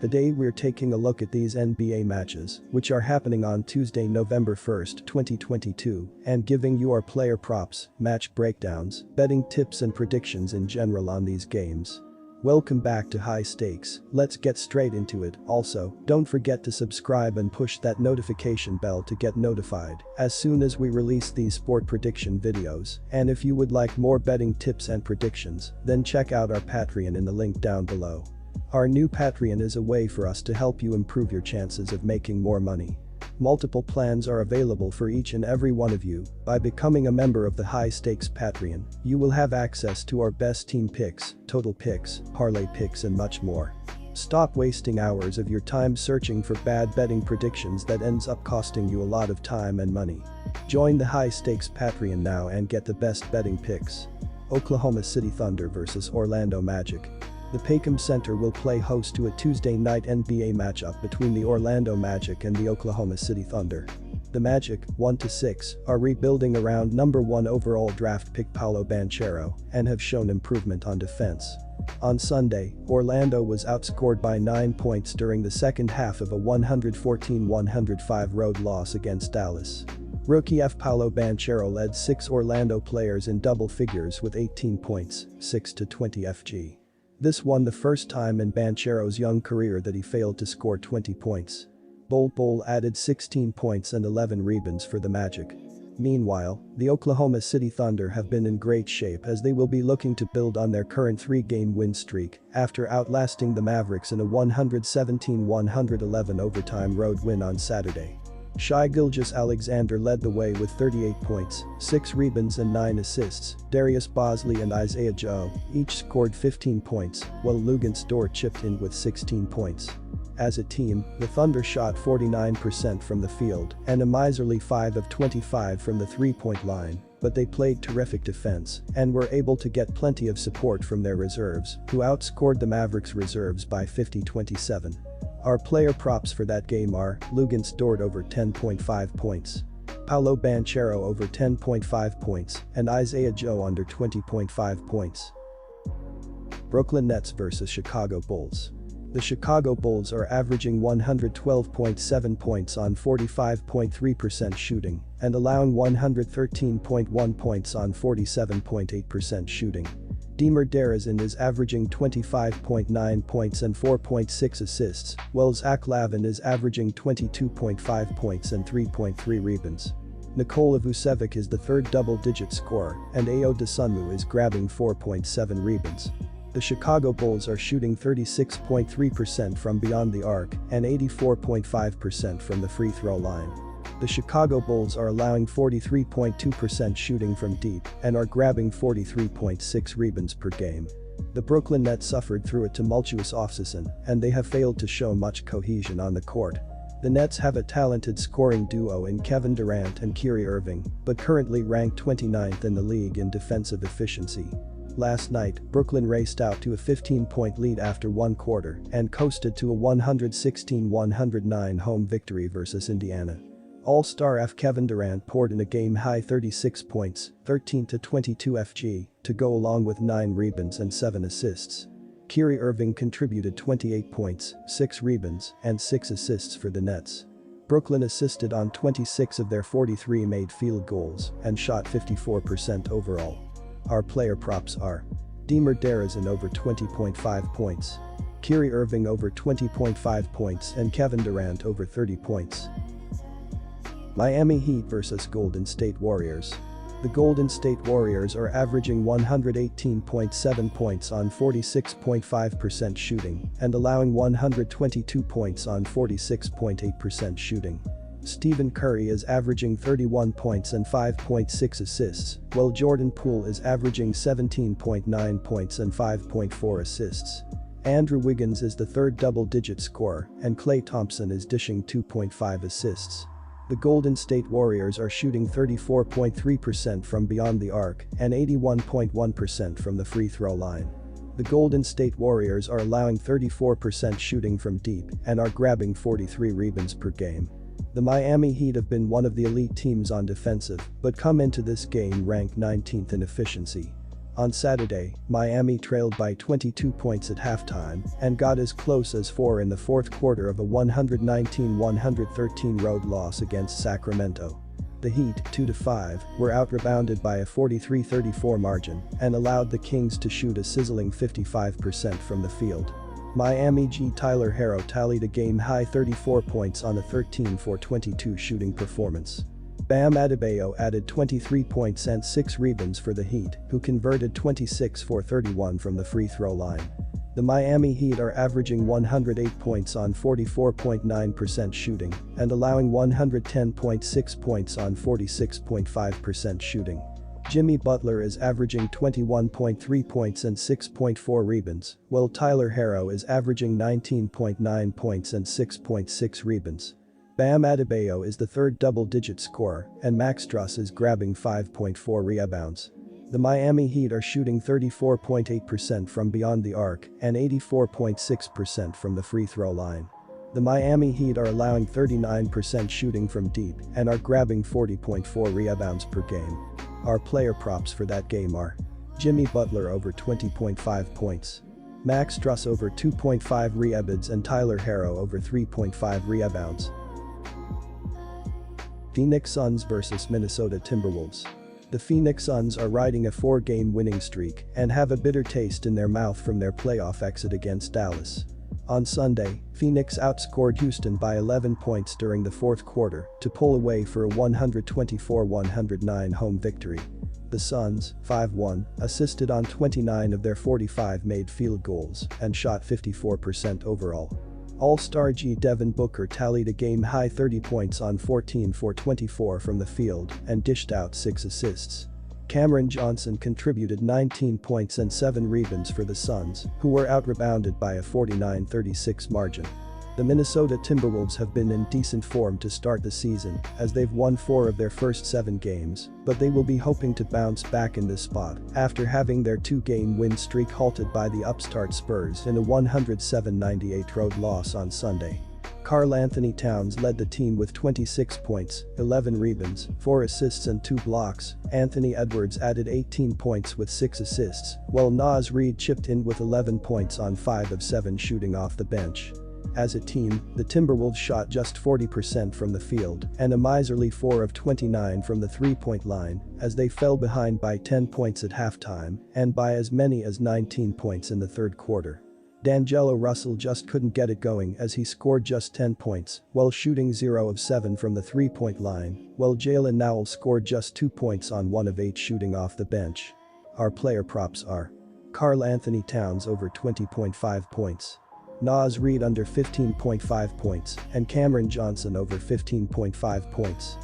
Today we're taking a look at these NBA matches, which are happening on Tuesday, November 1st, 2022, and giving you our player props, match breakdowns, betting tips and predictions in general on these games. Welcome back to High Stakes, let's get straight into it. Also, don't forget to subscribe and push that notification bell to get notified as soon as we release these sport prediction videos. And if you would like more betting tips and predictions, then check out our Patreon in the link down below. Our new Patreon is a way for us to help you improve your chances of making more money. Multiple plans are available for each and every one of you. By becoming a member of the High Stakes Patreon, you will have access to our best team picks, total picks, parlay picks and much more. Stop wasting hours of your time searching for bad betting predictions that ends up costing you a lot of time and money. Join the High Stakes Patreon now and get the best betting picks. Oklahoma City Thunder vs Orlando Magic. The Pickdawgz Center will play host to a Tuesday night NBA matchup between the Orlando Magic and the Oklahoma City Thunder. The Magic, 1-6, are rebuilding around number 1 overall draft pick Paolo Banchero and have shown improvement on defense. On Sunday, Orlando was outscored by 9 points during the second half of a 114-105 road loss against Dallas. Rookie Paolo Banchero led 6 Orlando players in double figures with 18 points, 6-20 FG. This won the first time in Banchero's young career that he failed to score 20 points. Bol added 16 points and 11 rebounds for the Magic. Meanwhile, the Oklahoma City Thunder have been in great shape as they will be looking to build on their current 3-game win streak after outlasting the Mavericks in a 117-111 overtime road win on Saturday. Shai Gilgeous-Alexander led the way with 38 points, 6 rebounds and 9 assists. Darius Bosley and Isaiah Joe each scored 15 points, while Luguentz Dort chipped in with 16 points. As a team, the Thunder shot 49% from the field and a miserly 5 of 25 from the three-point line, but they played terrific defense and were able to get plenty of support from their reserves, who outscored the Mavericks reserves by 50-27. Our player props for that game are Luguentz Dort over 10.5 points, Paolo Banchero over 10.5 points, and Isaiah Joe under 20.5 points. Brooklyn Nets vs Chicago Bulls. The Chicago Bulls are averaging 112.7 points on 45.3% shooting and allowing 113.1 points on 47.8% shooting. DeMar DeRozan is averaging 25.9 points and 4.6 assists, while Zach LaVine is averaging 22.5 points and 3.3 rebounds. Nikola Vucevic is the third double-digit scorer, and Ayo Dosunmu is grabbing 4.7 rebounds. The Chicago Bulls are shooting 36.3% from beyond the arc and 84.5% from the free throw line. The Chicago Bulls are allowing 43.2% shooting from deep and are grabbing 43.6 rebounds per game. The Brooklyn Nets suffered through a tumultuous offseason and they have failed to show much cohesion on the court. The Nets have a talented scoring duo in Kevin Durant and Kyrie Irving, but currently ranked 29th in the league in defensive efficiency. Last night, Brooklyn raced out to a 15-point lead after one quarter and coasted to a 116-109 home victory versus Indiana. All-star Kevin Durant poured in a game-high 36 points, 13-22 FG, to go along with 9 rebounds and 7 assists. Kyrie Irving contributed 28 points, 6 rebounds, and 6 assists for the Nets. Brooklyn assisted on 26 of their 43 made field goals and shot 54% overall. Our player props are DeMar DeRozan over 20.5 points, Kyrie Irving over 20.5 points and Kevin Durant over 30 points. Miami Heat vs Golden State Warriors. The Golden State Warriors are averaging 118.7 points on 46.5% shooting and allowing 122 points on 46.8% shooting. Stephen Curry is averaging 31 points and 5.6 assists, while Jordan Poole is averaging 17.9 points and 5.4 assists. Andrew Wiggins is the third double-digit scorer and Klay Thompson is dishing 2.5 assists. The Golden State Warriors are shooting 34.3% from beyond the arc and 81.1% from the free throw line. The Golden State Warriors are allowing 34% shooting from deep and are grabbing 43 rebounds per game. The Miami Heat have been one of the elite teams on defensive, but come into this game ranked 19th in efficiency. On Saturday, Miami trailed by 22 points at halftime and got as close as 4 in the fourth quarter of a 119-113 road loss against Sacramento. The Heat, 2-5, were out-rebounded by a 43-34 margin and allowed the Kings to shoot a sizzling 55% from the field. Miami G Tyler Herro tallied a game-high 34 points on a 13-for-22 shooting performance. Bam Adebayo added 23 points and 6 rebounds for the Heat, who converted 26-for-31 from the free throw line. The Miami Heat are averaging 108 points on 44.9% shooting and allowing 110.6 points on 46.5% shooting. Jimmy Butler is averaging 21.3 points and 6.4 rebounds, while Tyler Herro is averaging 19.9 points and 6.6 rebounds. Bam Adebayo is the third double-digit scorer, and Max Strus is grabbing 5.4 rebounds. The Miami Heat are shooting 34.8% from beyond the arc and 84.6% from the free throw line. The Miami Heat are allowing 39% shooting from deep and are grabbing 40.4 rebounds per game. Our player props for that game are: Jimmy Butler over 20.5 points, Max Strus over 2.5 rebounds, and Tyler Herro over 3.5 rebounds. Phoenix Suns vs Minnesota Timberwolves. The Phoenix Suns are riding a 4-game winning streak and have a bitter taste in their mouth from their playoff exit against Dallas. On Sunday, Phoenix outscored Houston by 11 points during the fourth quarter to pull away for a 124-109 home victory. The Suns, 5-1, assisted on 29 of their 45 made field goals and shot 54% overall. All-Star G Devin Booker tallied a game-high 30 points on 14-for-24 from the field and dished out 6 assists. Cameron Johnson contributed 19 points and 7 rebounds for the Suns, who were out-rebounded by a 49-36 margin. The Minnesota Timberwolves have been in decent form to start the season, as they've won 4 of their first 7 games, but they will be hoping to bounce back in this spot after having their 2-game win streak halted by the upstart Spurs in a 107-98 road loss on Sunday. Karl Anthony Towns led the team with 26 points, 11 rebounds, 4 assists and 2 blocks. Anthony Edwards added 18 points with 6 assists, while Naz Reid chipped in with 11 points on 5 of 7 shooting off the bench. As a team, the Timberwolves shot just 40% from the field and a miserly 4 of 29 from the three-point line as they fell behind by 10 points at halftime and by as many as 19 points in the third quarter. D'Angelo Russell just couldn't get it going as he scored just 10 points while shooting 0 of 7 from the three-point line, while Jalen Nowell scored just 2 points on 1 of 8 shooting off the bench. Our player props are: Karl Anthony Towns over 20.5 points, Naz Reid under 15.5 points, and Cameron Johnson over 15.5 points.